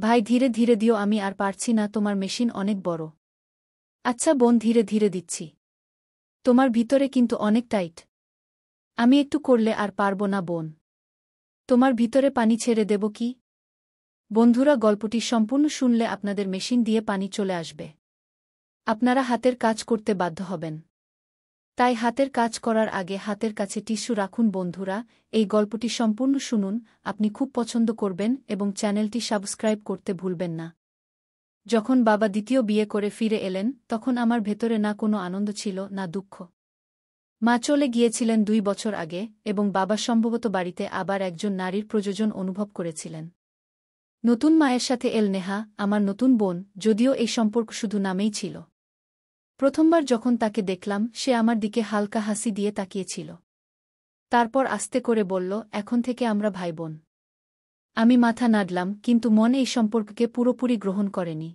ভাই ধীরে ধীরে দিও, আমি আর পারছি না, তোমার মেশিন অনেক বড়। আচ্ছা বোন, ধীরে ধীরে দিচ্ছি। তোমার ভিতরে কিন্তু অনেক টাইট। আমি একটু করলে আর পারব না বোন। তোমার ভিতরে পানি ছেড়ে দেব কি? বন্ধুরা, গল্পটি সম্পূর্ণ শুনলে আপনাদের মেশিন দিয়ে পানি চলে আসবে। আপনারা হাতের কাজ করতে বাধ্য হবেন। তাই হাতের কাজ করার আগে হাতের কাছে টিস্যু রাখুন। বন্ধুরা, এই গল্পটি সম্পূর্ণ শুনুন, আপনি খুব পছন্দ করবেন এবং চ্যানেলটি সাবস্ক্রাইব করতে ভুলবেন না। যখন বাবা দ্বিতীয় বিয়ে করে ফিরে এলেন, তখন আমার ভেতরে না কোনো আনন্দ ছিল, না দুঃখ। মা চলে গিয়েছিলেন 2 বছর আগে এবং বাবা সম্ভবত বাড়িতে আবার একজন নারীর প্রয়োজন অনুভব করেছিলেন। নতুন মায়ের সাথে এল নেহা, আমার নতুন বোন, যদিও এই সম্পর্ক শুধু নামেই ছিল। প্রথমবার যখন তাকে দেখলাম, সে আমার দিকে হালকা হাসি দিয়ে তাকিয়েছিল। তারপর আস্তে করে বলল, এখন থেকে আমরা ভাইবোন। আমি মাথা নাড়লাম, কিন্তু মন এই সম্পর্ককে পুরোপুরি গ্রহণ করেনি।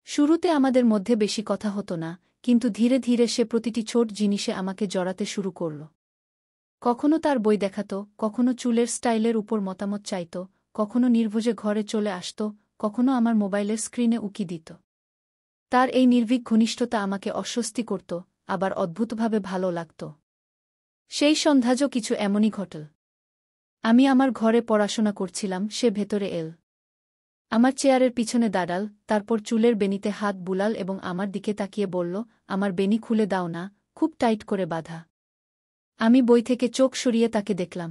শুরুতে আমাদের মধ্যে বেশি কথা হতো না, কিন্তু ধীরে ধীরে সে প্রতিটি ছোট জিনিসে আমাকে জড়াতে শুরু করল। কখনো তার বই দেখাত, কখনো চুলের স্টাইলের উপর মতামত চাইত, কখনো নির্ভোজে ঘরে চলে আসত, কখনো আমার মোবাইলের স্ক্রিনে উকি দিত। তার এই নির্ভীক ঘনিষ্ঠতা আমাকে অস্বস্তি করত, আবার অদ্ভুতভাবে ভালো লাগত। সেই সন্ধ্যাজও কিছু এমনই ঘটল। আমি আমার ঘরে পড়াশোনা করছিলাম, সে ভেতরে এল। আমার চেয়ারের পিছনে দাঁড়াল, তারপর চুলের বেনিতে হাত বুলাল এবং আমার দিকে তাকিয়ে বলল, আমার বেনি খুলে দাও না, খুব টাইট করে বাঁধা। আমি বই থেকে চোখ সরিয়ে তাকে দেখলাম।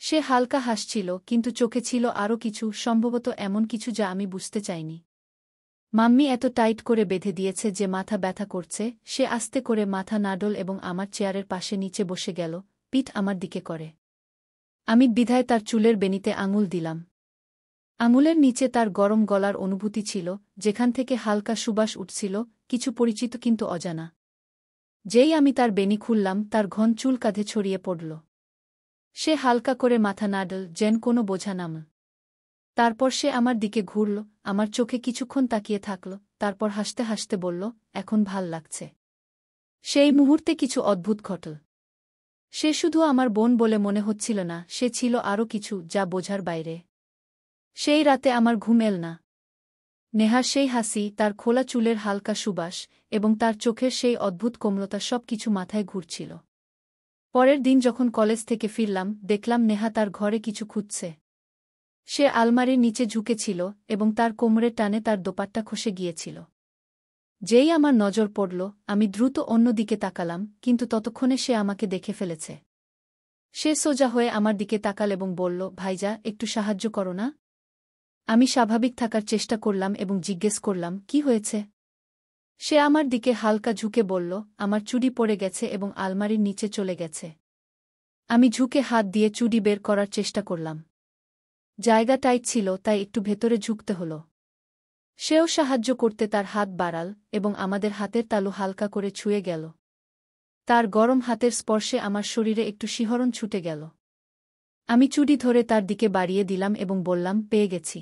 সে হালকা হাসছিল, কিন্তু চোখে ছিল আরও কিছু, সম্ভবত এমন কিছু যা আমি বুঝতে চাইনি। মাম্মি এত টাইট করে বেঁধে দিয়েছে যে মাথা ব্যথা করছে। সে আস্তে করে মাথা নাড়ল এবং আমার চেয়ারের পাশে নিচে বসে গেল, পিঠ আমার দিকে করে। আমি দ্বিধায় তার চুলের বেনিতে আঙুল দিলাম। আঙুলের নিচে তার গরম গলার অনুভূতি ছিল, যেখান থেকে হালকা সুবাস উঠছিল, কিছু পরিচিত কিন্তু অজানা। যেই আমি তার বেনি খুললাম, তার ঘন চুল কাঁধে ছড়িয়ে পড়ল। সে হালকা করে মাথা নাড়ল, যেন কোনো বোঝা নামল। তারপর সে আমার দিকে ঘুরল, আমার চোখে কিছুক্ষণ তাকিয়ে থাকল, তারপর হাসতে হাসতে বলল, এখন ভাল লাগছে। সেই মুহূর্তে কিছু অদ্ভুত ঘটল। সে শুধু আমার বোন বলে মনে হচ্ছিল না, সে ছিল আরও কিছু, যা বোঝার বাইরে। সেই রাতে আমার ঘুম এল না। নেহার সেই হাসি, তার খোলা চুলের হালকা সুবাস এবং তার চোখের সেই অদ্ভুত কোমলতা সব কিছু মাথায় ঘুরছিল। পরের দিন যখন কলেজ থেকে ফিরলাম, দেখলাম নেহা তার ঘরে কিছু খুঁজছে। সে আলমারির নিচে ঝুঁকেছিল এবং তার কোমরের টানে তার দোপাট্টা খসে গিয়েছিল। যেই আমার নজর পড়ল, আমি দ্রুত অন্যদিকে তাকালাম, কিন্তু ততক্ষণে সে আমাকে দেখে ফেলেছে। সে সোজা হয়ে আমার দিকে তাকাল এবং বলল, ভাইজা, একটু সাহায্য করো না। আমি স্বাভাবিক থাকার চেষ্টা করলাম এবং জিজ্ঞেস করলাম, কি হয়েছে? সে আমার দিকে হালকা ঝুঁকে বলল, আমার চুড়ি পড়ে গেছে এবং আলমারির নিচে চলে গেছে। আমি ঝুঁকে হাত দিয়ে চুড়ি বের করার চেষ্টা করলাম। জায়গা টাইট ছিল, তাই একটু ভেতরে ঝুঁকতে হল। সেও সাহায্য করতে তার হাত বাড়াল এবং আমাদের হাতের তালু হালকা করে ছুঁয়ে গেল। তার গরম হাতের স্পর্শে আমার শরীরে একটু শিহরণ ছুটে গেল। আমি চুড়ি ধরে তার দিকে বাড়িয়ে দিলাম এবং বললাম, পেয়ে গেছি।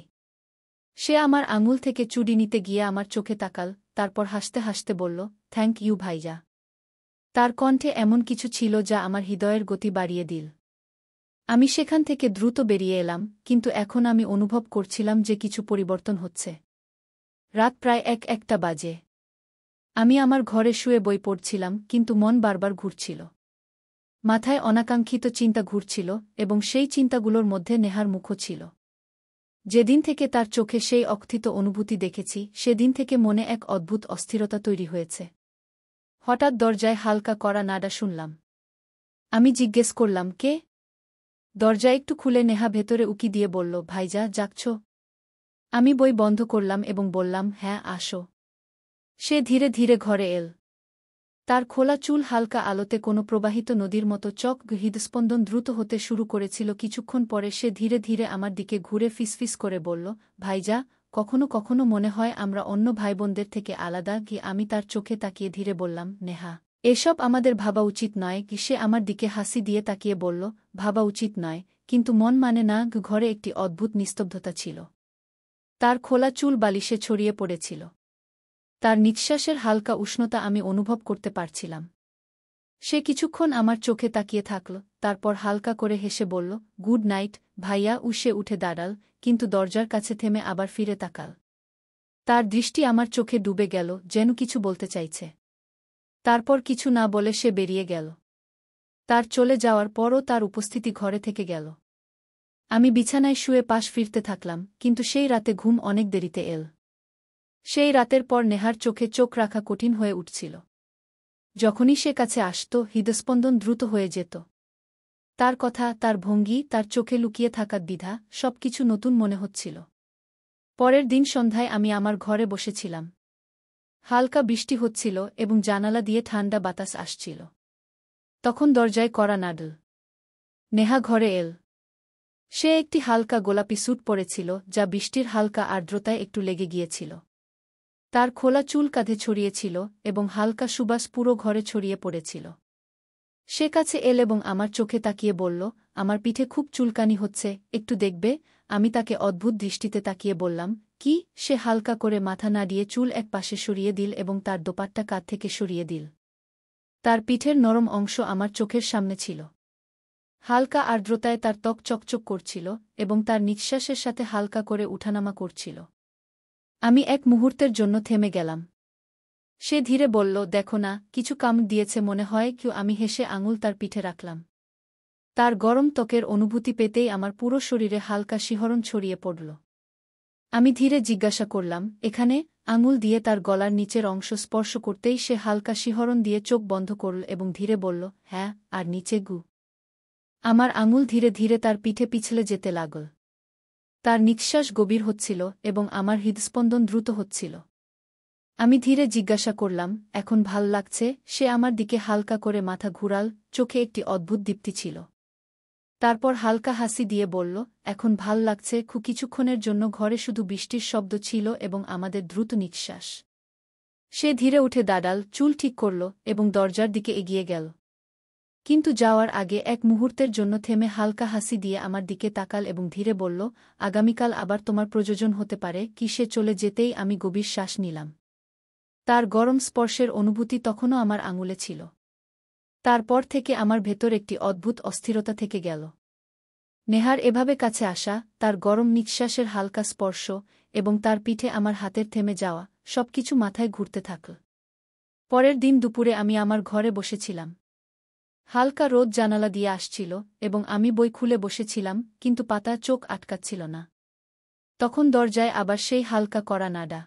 সে আমার আঙুল থেকে চুড়ি নিতে গিয়ে আমার চোখে তাকাল, তারপর হাসতে হাসতে বলল, থ্যাংক ইউ ভাইজা। তার কণ্ঠে এমন কিছু ছিল যা আমার হৃদয়ের গতি বাড়িয়ে দিল। আমি সেখান থেকে দ্রুত বেরিয়ে এলাম, কিন্তু এখন আমি অনুভব করছিলাম যে কিছু পরিবর্তন হচ্ছে। রাত প্রায় 1-1টা বাজে। আমি আমার ঘরে শুয়ে বই পড়ছিলাম, কিন্তু মন বারবার ঘুরছিল। মাথায় অনাকাঙ্ক্ষিত চিন্তা ঘুরছিল এবং সেই চিন্তাগুলোর মধ্যে নেহার মুখও ছিল। যেদিন থেকে তার চোখে সেই অকথিত অনুভূতি দেখেছি, সেদিন থেকে মনে এক অদ্ভুত অস্থিরতা তৈরি হয়েছে। হঠাৎ দরজায় হালকা কড়া নাড়া শুনলাম। আমি জিজ্ঞেস করলাম, কে? দরজা একটু খুলে নেহা ভেতরে উকি দিয়ে বলল, ভাইজা, জাগছ? আমি বই বন্ধ করলাম এবং বললাম, হ্যাঁ, আসো। সে ধীরে ধীরে ঘরে এল। তার খোলা চুল হালকা আলোতে কোনো প্রবাহিত নদীর মতো চক, হৃদস্পন্দন দ্রুত হতে শুরু করেছিল। কিছুক্ষণ পরে সে ধীরে ধীরে আমার দিকে ঘুরে ফিসফিস করে বলল, ভাইজা, কখনো কখনো মনে হয় আমরা অন্য ভাইবোনদের থেকে আলাদা। আমি তার চোখে তাকিয়ে ধীরে বললাম, নেহা, এসব আমাদের ভাবা উচিত নয়। সে আমার দিকে হাসি দিয়ে তাকিয়ে বলল, ভাবা উচিত নয়, কিন্তু মন মানে না। ঘরে একটি অদ্ভুত নিস্তব্ধতা ছিল। তার খোলা চুল বালিশে ছড়িয়ে পড়েছিল। তার নিঃশ্বাসের হালকা উষ্ণতা আমি অনুভব করতে পারছিলাম। সে কিছুক্ষণ আমার চোখে তাকিয়ে থাকল, তারপর হালকা করে হেসে বলল, গুড নাইট ভাইয়া। সে উঠে দাঁড়াল, কিন্তু দরজার কাছে থেমে আবার ফিরে তাকাল। তার দৃষ্টি আমার চোখে ডুবে গেল, যেন কিছু বলতে চাইছে। তারপর কিছু না বলে সে বেরিয়ে গেল। তার চলে যাওয়ার পরও তার উপস্থিতি ঘরে থেকে গেল। আমি বিছানায় শুয়ে পাশ ফিরতে থাকলাম, কিন্তু সেই রাতে ঘুম অনেক দেরিতে এল। সেই রাতের পর নেহার চোখে চোখ রাখা কঠিন হয়ে উঠছিল। যখনই সে কাছে আসত, হৃদস্পন্দন দ্রুত হয়ে যেত। তার কথা, তার ভঙ্গি, তার চোখে লুকিয়ে থাকা দ্বিধা, সবকিছু নতুন মনে হচ্ছিল। পরের দিন সন্ধ্যায় আমি আমার ঘরে বসেছিলাম। হালকা বৃষ্টি হচ্ছিল এবং জানালা দিয়ে ঠান্ডা বাতাস আসছিল। তখন দরজায় কড়া নাড়ল। নেহা ঘরে এল। সে একটি হালকা গোলাপি স্যুট পরেছিল, যা বৃষ্টির হালকা আর্দ্রতায় একটু লেগে গিয়েছিল। তার খোলা চুল কাঁধে ছড়িয়েছিল এবং হালকা সুবাস পুরো ঘরে ছড়িয়ে পড়েছিল। সে কাছে এল এবং আমার চোখে তাকিয়ে বলল, আমার পিঠে খুব চুলকানি হচ্ছে, একটু দেখবে? আমি তাকে অদ্ভুত দৃষ্টিতে তাকিয়ে বললাম, কি? সে হালকা করে মাথা নাড়িয়ে চুল এক পাশে সরিয়ে দিল এবং তার দোপাট্টা কাঁধ থেকে সরিয়ে দিল। তার পিঠের নরম অংশ আমার চোখের সামনে ছিল। হালকা আর্দ্রতায় তার ত্বক চকচক করছিল এবং তার নিঃশ্বাসের সাথে হালকা করে উঠানামা করছিল। আমি এক মুহূর্তের জন্য থেমে গেলাম। সে ধীরে বলল, দেখো না, কিছু কামড় দিয়েছে মনে হয়। আমি হেসে আঙুল তার পিঠে রাখলাম। তার গরম ত্বকের অনুভূতি পেতেই আমার পুরো শরীরে হালকা শিহরণ ছড়িয়ে পড়ল। আমি ধীরে জিজ্ঞাসা করলাম, এখানে? আঙুল দিয়ে তার গলার নিচের অংশ স্পর্শ করতেই সে হালকা শিহরণ দিয়ে চোখ বন্ধ করল এবং ধীরে বলল, হ্যাঁ, আর নিচে গু। আমার আঙুল ধীরে ধীরে তার পিঠে পিছলে যেতে লাগল। তার নিঃশ্বাস গভীর হচ্ছিল এবং আমার হৃদস্পন্দন দ্রুত হচ্ছিল। আমি ধীরে জিজ্ঞাসা করলাম, এখন ভাল লাগছে? সে আমার দিকে হালকা করে মাথা ঘুরাল, চোখে একটি অদ্ভুত দীপ্তি ছিল। তারপর হালকা হাসি দিয়ে বলল, এখন ভাল লাগছে। কিছুক্ষণের জন্য ঘরে শুধু বৃষ্টির শব্দ ছিল এবং আমাদের দ্রুত নিঃশ্বাস। সে ধীরে উঠে দাঁড়াল, চুল ঠিক করল এবং দরজার দিকে এগিয়ে গেল। কিন্তু যাওয়ার আগে এক মুহূর্তের জন্য থেমে হালকা হাসি দিয়ে আমার দিকে তাকাল এবং ধীরে বলল, আগামীকাল আবার তোমার প্রয়োজন হতে পারে। সে চলে যেতেই আমি গভীর শ্বাস নিলাম। তার গরম স্পর্শের অনুভূতি তখনও আমার আঙুলে ছিল। তারপর থেকে আমার ভেতর একটি অদ্ভুত অস্থিরতা থেকে গেল। নেহার এভাবে কাছে আসা, তার গরম নিঃশ্বাসের হালকা স্পর্শ এবং তার পিঠে আমার হাতের থেমে যাওয়া, সবকিছু মাথায় ঘুরতে থাকল। পরের দিন দুপুরে আমি আমার ঘরে বসেছিলাম। হালকা রোদ জানালা দিয়ে আসছিল এবং আমি বই খুলে বসেছিলাম, কিন্তু পাতা চোখ আটকাচ্ছিল না। তখন দরজায় আবার সেই হালকা কড়া নাড়া।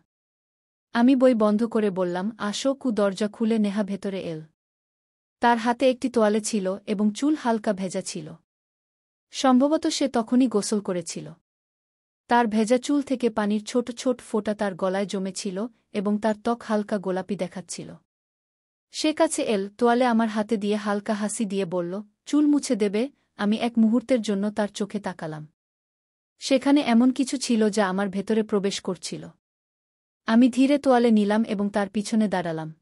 আমি বই বন্ধ করে বললাম, আসো। দরজা খুলে নেহা ভেতরে এল। তার হাতে একটি তোয়ালে ছিল এবং চুল হালকা ভেজা ছিল। সম্ভবত সে তখনই গোসল করেছিল। তার ভেজা চুল থেকে পানির ছোট ছোট ফোঁটা তার গলায় জমেছিল এবং তার ত্বক হালকা গোলাপি দেখাচ্ছিল। সে কাছে এল, তোয়ালে আমার হাতে দিয়ে হালকা হাসি দিয়ে বলল, চুল মুছে দেবে? আমি এক মুহূর্তের জন্য তার চোখে তাকালাম। সেখানে এমন কিছু ছিল যা আমার ভেতরে প্রবেশ করছিল। আমি ধীরে তোয়ালে নিলাম এবং তার পিছনে দাঁড়ালাম।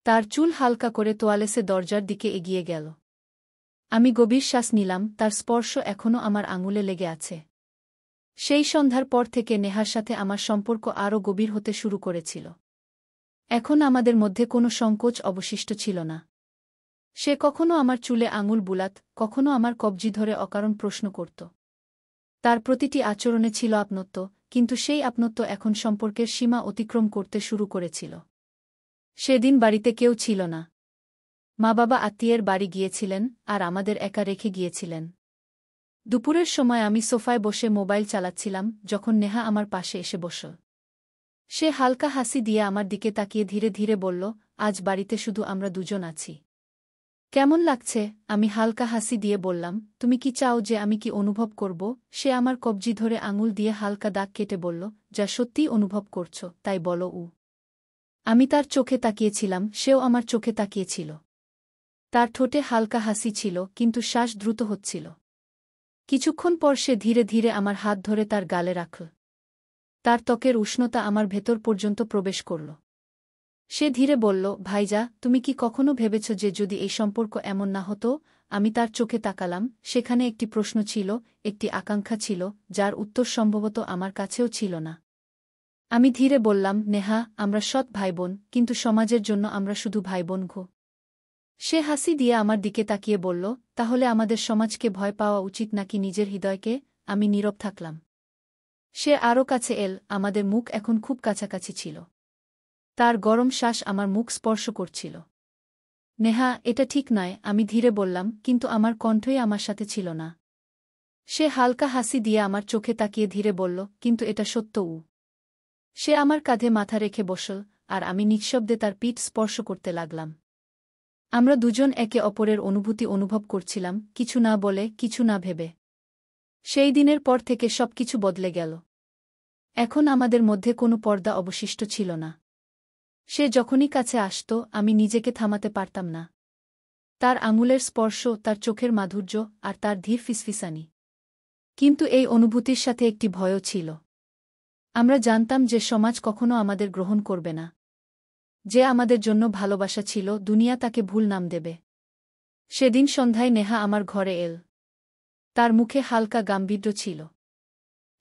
তার চুল হালকা করে তোয়ালে সে দরজার দিকে এগিয়ে গেল। আমি গভীর শ্বাস নিলাম, তার স্পর্শ এখনও আমার আঙুলে লেগে আছে। সেই সন্ধ্যার পর থেকে নেহার সাথে আমার সম্পর্ক আরও গভীর হতে শুরু করেছিল। এখন আমাদের মধ্যে কোনো সংকোচ অবশিষ্ট ছিল না। সে কখনো আমার চুলে আঙুল বুলাত, কখনো আমার কবজি ধরে অকারণ প্রশ্ন করত। তার প্রতিটি আচরণে ছিল আপনত্ব, কিন্তু সেই আপনত্ব এখন সম্পর্কের সীমা অতিক্রম করতে শুরু করেছিল। সেদিন বাড়িতে কেউ ছিল না। মা-বাবা আত্মীয়ের বাড়ি গিয়েছিলেন আর আমাদের একা রেখে গিয়েছিলেন। দুপুরের সময় আমি সোফায় বসে মোবাইল চালাচ্ছিলাম যখন নেহা আমার পাশে এসে বসল। সে হালকা হাসি দিয়ে আমার দিকে তাকিয়ে ধীরে ধীরে বলল, আজ বাড়িতে শুধু আমরা দুজন আছি। কেমন লাগছে? আমি হালকা হাসি দিয়ে বললাম, তুমি কি চাও যে আমি কি অনুভব করব? সে আমার কবজি ধরে আঙুল দিয়ে হালকা দাগ কেটে বলল, যা সত্যিই অনুভব করছ তাই বলো। আমি তার চোখে তাকিয়েছিলাম, সেও আমার চোখে তাকিয়েছিল। তার ঠোঁটে হালকা হাসি ছিল, কিন্তু শ্বাস দ্রুত হচ্ছিল। কিছুক্ষণ পর সে ধীরে ধীরে আমার হাত ধরে তার গালে রাখল। তার ত্বকের উষ্ণতা আমার ভেতর পর্যন্ত প্রবেশ করল। সে ধীরে বলল, ভাইজা, তুমি কি কখনো ভেবেছ যে যদি এই সম্পর্ক এমন না হতো? আমি তার চোখে তাকালাম, সেখানে একটি প্রশ্ন ছিল, একটি আকাঙ্ক্ষা ছিল, যার উত্তর সম্ভবত আমার কাছেও ছিল না। আমি ধীরে বললাম, নেহা, আমরা সৎ ভাইবোন, কিন্তু সমাজের জন্য আমরা শুধু ভাইবোন। সে হাসি দিয়ে আমার দিকে তাকিয়ে বলল, তাহলে আমাদের সমাজকে ভয় পাওয়া উচিত নাকি নিজের হৃদয়কে? আমি নীরব থাকলাম। সে আরও কাছে এল, আমাদের মুখ এখন খুব কাছাকাছি ছিল। তার গরম শ্বাস আমার মুখ স্পর্শ করছিল। নেহা, এটা ঠিক নয়, আমি ধীরে বললাম, কিন্তু আমার কণ্ঠই আমার সাথে ছিল না। সে হালকা হাসি দিয়ে আমার চোখে তাকিয়ে ধীরে বলল, কিন্তু এটা সত্য। সে আমার কাঁধে মাথা রেখে বসল, আর আমি নিঃশব্দে তার পিঠ স্পর্শ করতে লাগলাম। আমরা দুজন একে অপরের অনুভূতি অনুভব করছিলাম, কিছু না বলে, কিছু না ভেবে। সেই দিনের পর থেকে সবকিছু বদলে গেল। এখন আমাদের মধ্যে কোনো পর্দা অবশিষ্ট ছিল না। সে যখনই কাছে আসত, আমি নিজেকে থামাতে পারতাম না। তার আঙুলের স্পর্শ, তার চোখের মাধুর্য, আর তার ধীর ফিসফিসানি। কিন্তু এই অনুভূতির সাথে একটি ভয়ও ছিল। আমরা জানতাম যে সমাজ কখনো আমাদের গ্রহণ করবে না। যে আমাদের জন্য ভালোবাসা ছিল, দুনিয়া তাকে ভুল নাম দেবে। সেদিন সন্ধ্যায় নেহা আমার ঘরে এল। তার মুখে হালকা গাম্ভীর্য ছিল।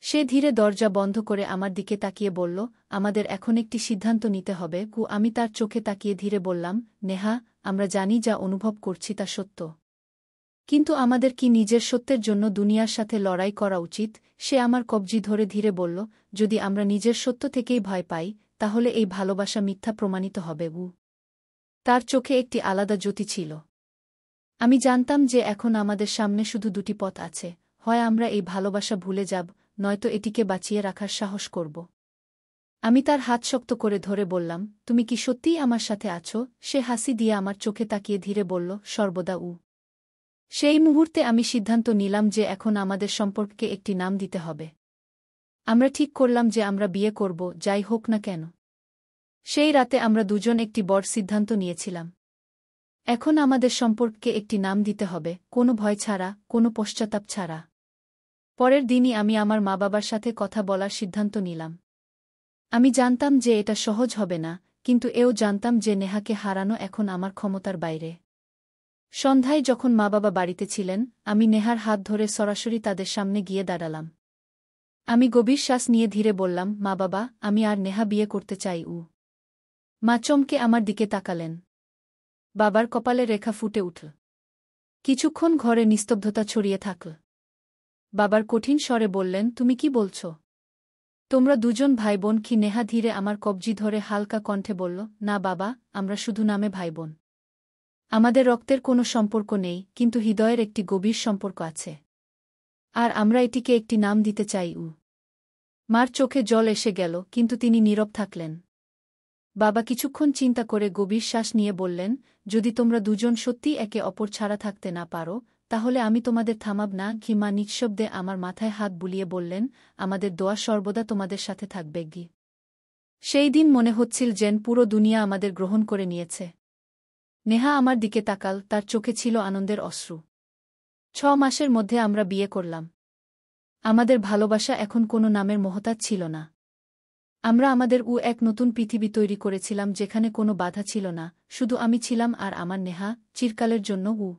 সে ধীরে দরজা বন্ধ করে আমার দিকে তাকিয়ে বলল, আমাদের এখন একটি সিদ্ধান্ত নিতে হবে। আমি তার চোখে তাকিয়ে ধীরে বললাম, নেহা, আমরা জানি যা অনুভব করছি তা সত্য। কিন্তু আমাদের কি নিজের সত্যের জন্য দুনিয়ার সাথে লড়াই করা উচিত? সে আমার কবজি ধরে ধীরে বলল, যদি আমরা নিজের সত্য থেকেই ভয় পাই, তাহলে এই ভালোবাসা মিথ্যা প্রমাণিত হবে। তার চোখে একটি আলাদা জ্যোতি ছিল। আমি জানতাম যে এখন আমাদের সামনে শুধু দুটি পথ আছে, হয় আমরা এই ভালোবাসা ভুলে যাব, নয়তো এটিকে বাঁচিয়ে রাখার সাহস করব। আমি তার হাত শক্ত করে ধরে বললাম, তুমি কি সত্যিই আমার সাথে আছো? সে হাসি দিয়ে আমার চোখে তাকিয়ে ধীরে বলল, সর্বদা। সেই মুহূর্তে আমি সিদ্ধান্ত নিলাম যে এখন আমাদের সম্পর্ককে একটি নাম দিতে হবে। আমরা ঠিক করলাম যে আমরা বিয়ে করব, যাই হোক না কেন। সেই রাতে আমরা দুজন একটি বড় সিদ্ধান্ত নিয়েছিলাম। এখন আমাদের সম্পর্ককে একটি নাম দিতে হবে, কোনো ভয় ছাড়া, কোনো পশ্চাত্তাপ ছাড়া। পরের দিনই আমি আমার মা-বাবার সাথে কথা বলার সিদ্ধান্ত নিলাম। আমি জানতাম যে এটা সহজ হবে না, কিন্তু এও জানতাম যে নেহাকে হারানো এখন আমার ক্ষমতার বাইরে। সন্ধ্যায় যখন মা-বাবা বাড়িতে ছিলেন, আমি নেহার হাত ধরে সরাসরি তাদের সামনে গিয়ে দাঁড়ালাম। আমি গভীর শ্বাস নিয়ে ধীরে বললাম, মা-বাবা, আমি আর নেহা বিয়ে করতে চাই। মা চমকে আমার দিকে তাকালেন। বাবার কপালে রেখা ফুটে উঠল। কিছুক্ষণ ঘরে নিস্তব্ধতা ছড়িয়ে থাকল। বাবার কঠিন স্বরে বললেন, তুমি কি বলছ? তোমরা দুজন ভাইবোন কি? নেহা ধীরে আমার কবজি ধরে হালকা কণ্ঠে বলল, না বাবা, আমরা শুধু নামে ভাইবোন। আমাদের রক্তের কোনো সম্পর্ক নেই, কিন্তু হৃদয়ের একটি গভীর সম্পর্ক আছে। আর আমরা এটিকে একটি নাম দিতে চাই। মার চোখে জল এসে গেল, কিন্তু তিনি নীরব থাকলেন। বাবা কিছুক্ষণ চিন্তা করে গভীর শ্বাস নিয়ে বললেন, যদি তোমরা দুজন সত্যি একে অপর ছাড়া থাকতে না পারো, তাহলে আমি তোমাদের থামাব না। মা নিঃশব্দে আমার মাথায় হাত বুলিয়ে বললেন, আমাদের দোয়া সর্বদা তোমাদের সাথে থাকবে। সেই দিন মনে হচ্ছিল যেন পুরো দুনিয়া আমাদের গ্রহণ করে নিয়েছে। নেহা আমার দিকে তাকাল, তার চোখে ছিল আনন্দের অশ্রু। 6 মাসের মধ্যে আমরা বিয়ে করলাম। আমাদের ভালোবাসা এখন কোনো নামের মহতাজ ছিল না। আমরা আমাদের এক নতুন পৃথিবী তৈরি করেছিলাম, যেখানে কোনো বাধা ছিল না, শুধু আমি ছিলাম আর আমার নেহা, চিরকালের জন্য।